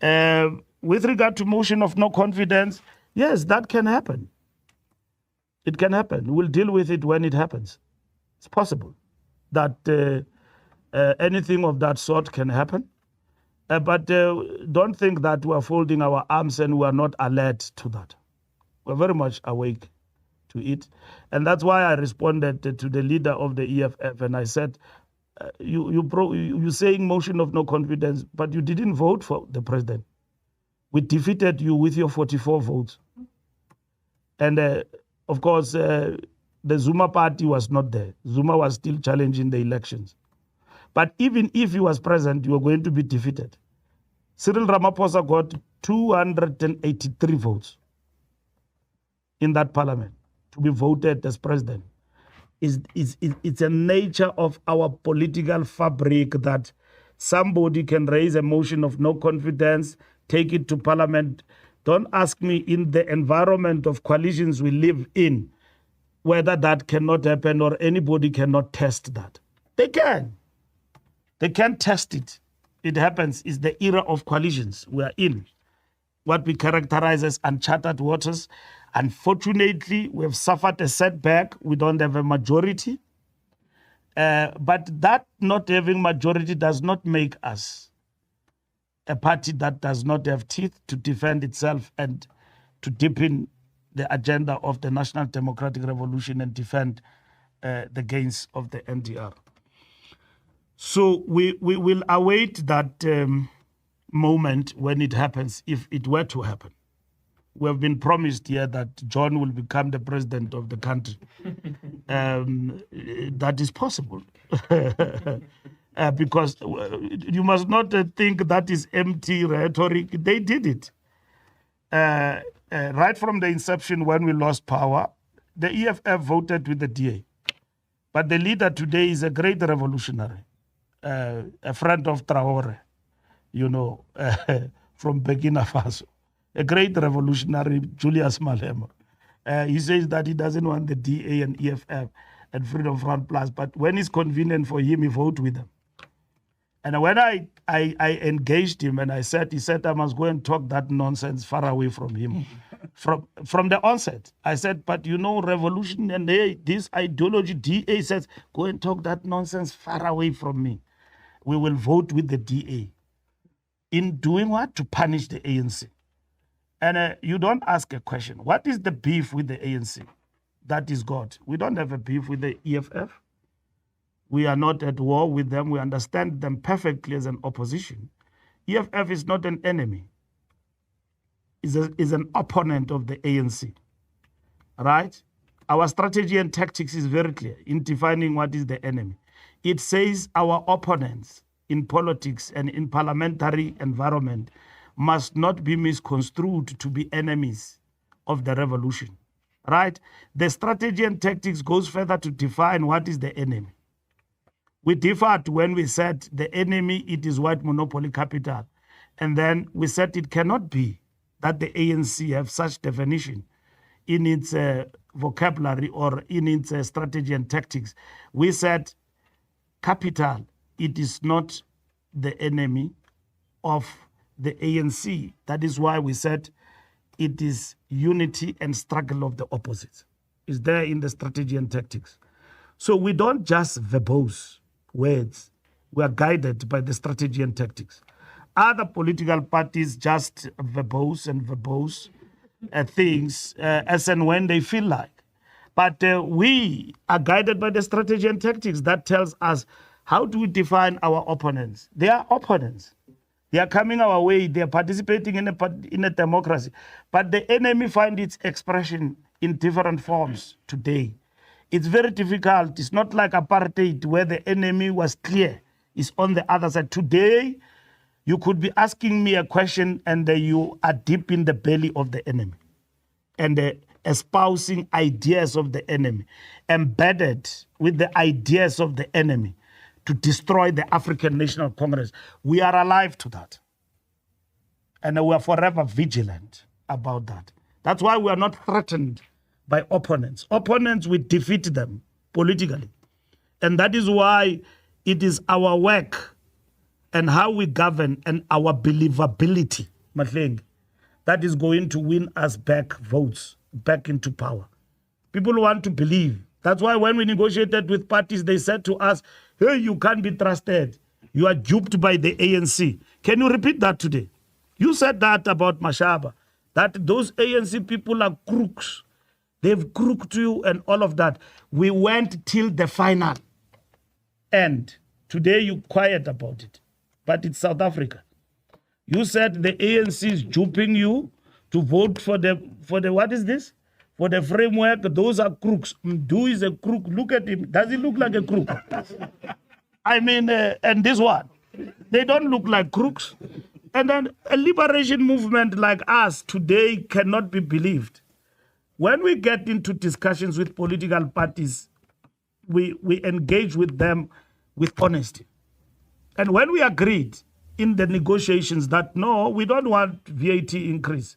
With regard to motion of no confidence, yes, that can happen. It can happen. We'll deal with it when it happens. It's possible that anything of that sort can happen. But don't think that we are folding our arms and we are not alert to that. We're very much awake to it. And that's why I responded to the leader of the EFF and I said, you're saying motion of no confidence, but you didn't vote for the president. We defeated you with your 44 votes. And of course, the Zuma party was not there. Zuma was still challenging the elections. But even if he was present, you were going to be defeated. Cyril Ramaphosa got 283 votes in that parliament to be voted as president. It's a nature of our political fabric that somebody can raise a motion of no confidence, take it to parliament. Don't ask me in the environment of coalitions we live in whether that cannot happen or anybody cannot test that. They can. They can test it. It happens. It's the era of coalitions we are in, what we characterize as uncharted waters. Unfortunately, we have suffered a setback. We don't have a majority. But that not having majority does not make us a party that does not have teeth to defend itself and to deepen the agenda of the National Democratic Revolution and defend the gains of the NDR. So we will await that moment when it happens, if it were to happen. We have been promised here that John will become the president of the country. That is possible. Because you must not think that is empty rhetoric. They did it. Right from the inception when we lost power, the EFF voted with the DA. But the leader today is a great revolutionary, a friend of Traore, from Burkina Faso. A great revolutionary, Julius Malema. He says that he doesn't want the DA and EFF and Freedom Front Plus, but when it's convenient for him, he vote with them. And when I engaged him and he said, I must go and talk that nonsense far away from him. From the onset, I said, but revolution and this ideology, DA says, go and talk that nonsense far away from me. We will vote with the DA. In doing what? To punish the ANC. And you don't ask a question. What is the beef with the ANC? That is God. We don't have a beef with the EFF. We are not at war with them. We understand them perfectly as an opposition. EFF is not an enemy. Is an opponent of the ANC. Right? Our strategy and tactics is very clear in defining what is the enemy. It says our opponents in politics and in parliamentary environment must not be misconstrued to be enemies of the revolution, right? The strategy and tactics goes further to define what is the enemy. We differed when we said the enemy, it is white monopoly capital. And then we said it cannot be that the ANC have such definition in its vocabulary or in its strategy and tactics. We said capital, it is not the enemy of the ANC. That is why we said it is unity and struggle of the opposites. It's there in the strategy and tactics. So we don't just verbose words. We are guided by the strategy and tactics. Other political parties just verbose things as and when they feel like. But we are guided by the strategy and tactics that tells us how do we define our opponents. They are opponents. They are coming our way. They are participating in a democracy. But the enemy finds its expression in different forms today. It's very difficult. It's not like apartheid where the enemy was clear. It's on the other side. Today, you could be asking me a question and you are deep in the belly of the enemy and espousing ideas of the enemy, embedded with the ideas of the enemy to destroy the African National Congress. We are alive to that. And we are forever vigilant about that. That's why we are not threatened by opponents. Opponents, we defeat them politically. And that is why it is our work and how we govern and our believability, Mahleng, that is going to win us back votes, back into power. People want to believe. That's why when we negotiated with parties, they said to us, hey, you can't be trusted. You are duped by the ANC. Can you repeat that today? You said that about Mashaba, that those ANC people are crooks. They've crooked you and all of that. We went till the final end. Today you quiet about it, but it's South Africa. You said the ANC is duping you to vote for the what is this? For the framework. Those are crooks. Mdu is a crook. Look at him. Does he look like a crook? I mean, and this one, they don't look like crooks. And then a liberation movement like us today cannot be believed. When we get into discussions with political parties, we engage with them with honesty. And when we agreed in the negotiations that, no, we don't want VAT increase,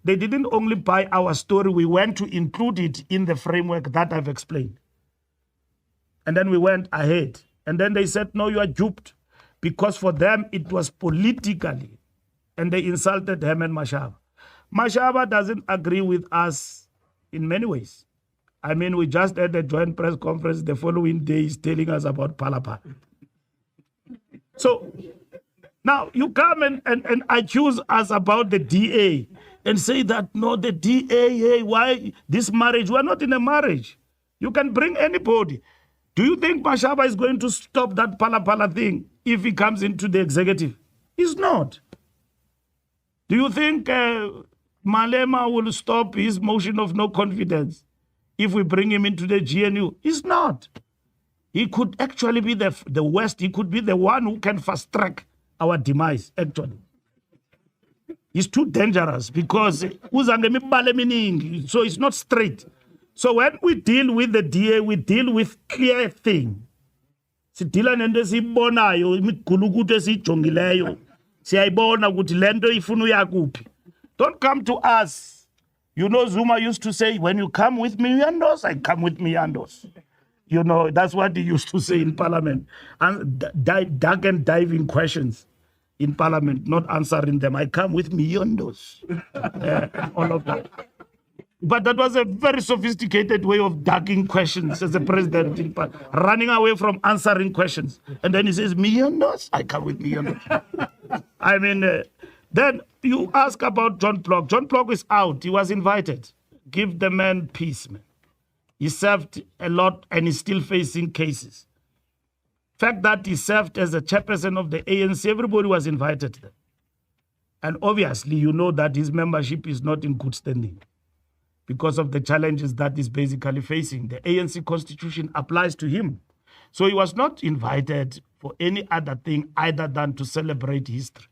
they didn't only buy our story, we went to include it in the framework that I've explained. And then we went ahead. And then they said, no, you are duped. Because for them, it was politically. And they insulted him and Mashaba. Mashaba doesn't agree with us in many ways. I mean, we just had a joint press conference the following day. He's telling us about Palapa. So now you come and accuse us about the DA and say that, no, the DA, hey, why this marriage? We're not in a marriage. You can bring anybody. Do you think Mashaba is going to stop that Palapala thing if he comes into the executive? He's not. Do you think Malema will stop his motion of no confidence if we bring him into the GNU? He's not. He could actually be the worst. He could be the one who can fast track our demise, actually. He's too dangerous because so it's not straight. So when we deal with the DA, we deal with clear thing. Sidila nento sibonayo imigulukudu esijongileyo. Siyayibona ukuthi lento ifuna uyakuphi. Don't come to us. You know, Zuma used to say, when you come with Miyandos, I come with Miyandos. You know, that's what he used to say in Parliament. And dark and diving questions in Parliament, not answering them. I come with Miyandos. All of that. But that was a very sophisticated way of ducking questions as a president, running away from answering questions. And then he says, Miyandos? I come with Miyandos. I mean, then you ask about John Plok. John Plok is out. He was invited. Give the man peace, man. He served a lot and he's still facing cases. Fact that he served as a chairperson of the ANC, everybody was invited there. And obviously, you know that his membership is not in good standing because of the challenges that he's basically facing. The ANC constitution applies to him. So he was not invited for any other thing other than to celebrate history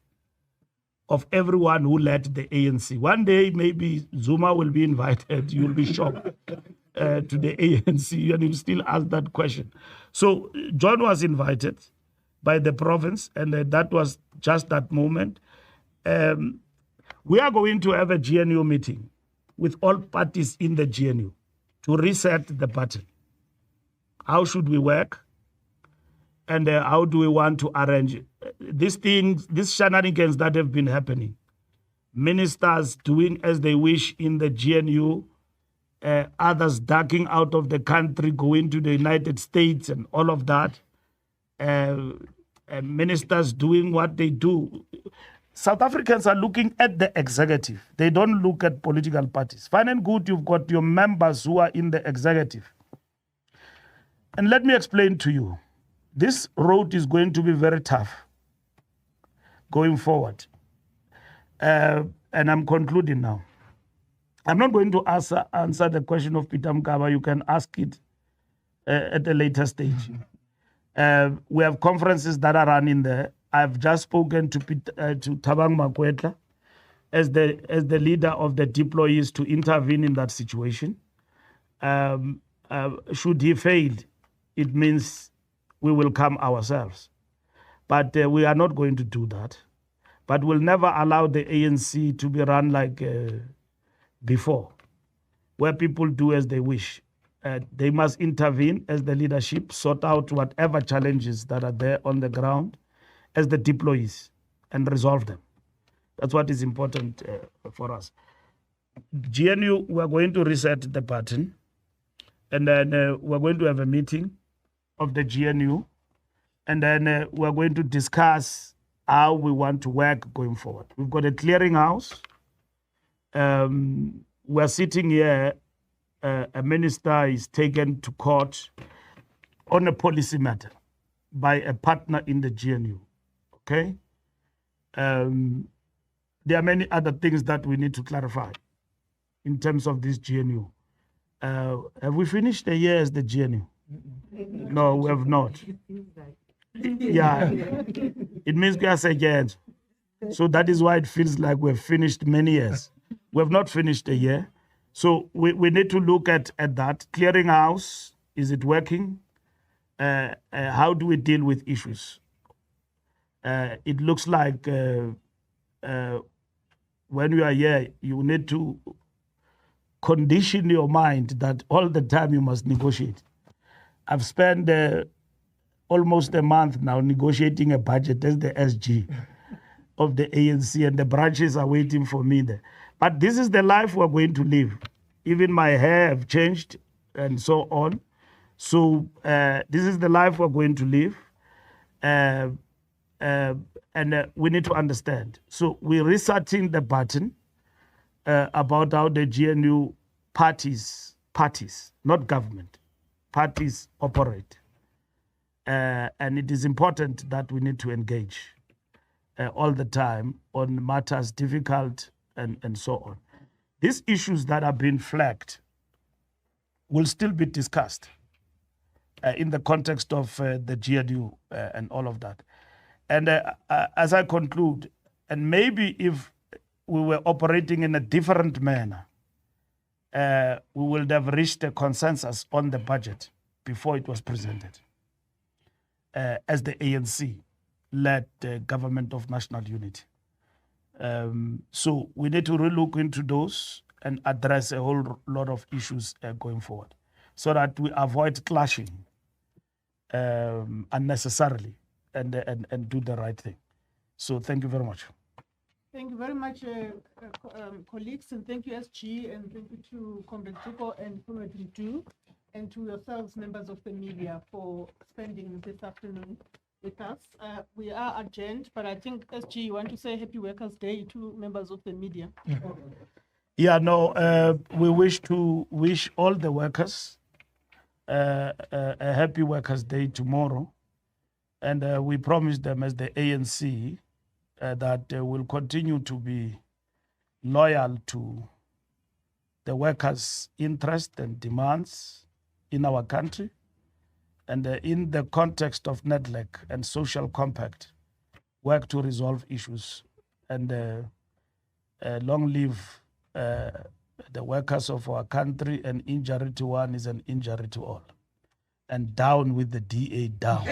of everyone who led the ANC. One day, maybe Zuma will be invited. You'll be shocked to the ANC and you'll still ask that question. So John was invited by the province, and that was just that moment. We are going to have a GNU meeting with all parties in the GNU to reset the button. How should we work? And how do we want to arrange these things, these shenanigans that have been happening? Ministers doing as they wish in the GNU, others ducking out of the country, going to the United States and all of that. Ministers doing what they do. South Africans are looking at the executive. They don't look at political parties. Fine and good, you've got your members who are in the executive. And let me explain to you. This road is going to be very tough going forward. And I'm concluding now. I'm not going to answer the question of Peter Mkaba. You can ask it at a later stage. We have conferences that are running there. I've just spoken to Thabang Makwetla as the leader of the deployees to intervene in that situation. Should he fail, it means we will come ourselves. But we are not going to do that. But we'll never allow the ANC to be run like before, where people do as they wish. They must intervene as the leadership, sort out whatever challenges that are there on the ground, as the deployees and resolve them. That's what is important for us. GNU, we're going to reset the button, and then we're going to have a meeting of the GNU, and then we're going to discuss how we want to work going forward. We've got a clearinghouse. We're sitting here, a minister is taken to court on a policy matter by a partner in the GNU, okay? There are many other things that we need to clarify in terms of this GNU. Have we finished the year as the GNU? No, we have not. Yeah, it means we are again. So that is why it feels like we've finished many years. We have not finished a year. So we need to look at that. Clearinghouse, is it working? How do we deal with issues? It looks like when you are here, you need to condition your mind that all the time you must negotiate. I've spent almost a month now negotiating a budget as the SG of the ANC, and the branches are waiting for me there. But this is the life we're going to live. Even my hair have changed and so on. So this is the life we're going to live. And we need to understand. So we're resetting the button about how the GNU parties, not government, parties operate. And it is important that we need to engage all the time on matters difficult and so on. These issues that have been flagged will still be discussed in the context of the GNU and all of that. And as I conclude, and maybe if we were operating in a different manner, we would have reached a consensus on the budget before it was presented as the ANC-led government of national unity. So we need to relook into those and address a whole lot of issues going forward so that we avoid clashing unnecessarily and do the right thing. So thank you very much. Thank you very much, colleagues, and thank you, SG, and thank you to Comrade Zuko and Comrade Ndu, and to yourselves, members of the media, for spending this afternoon with us. We are adjourned, but I think, SG, you want to say Happy Workers' Day to members of the media? Yeah, no, we wish to wish all the workers a Happy Workers' Day tomorrow. And we promise them as the ANC that we'll continue to be loyal to the workers' interests and demands in our country. And in the context of NEDLEC and social compact, work to resolve issues. And long live the workers of our country, and injury to one is an injury to all. And down with the DA, down.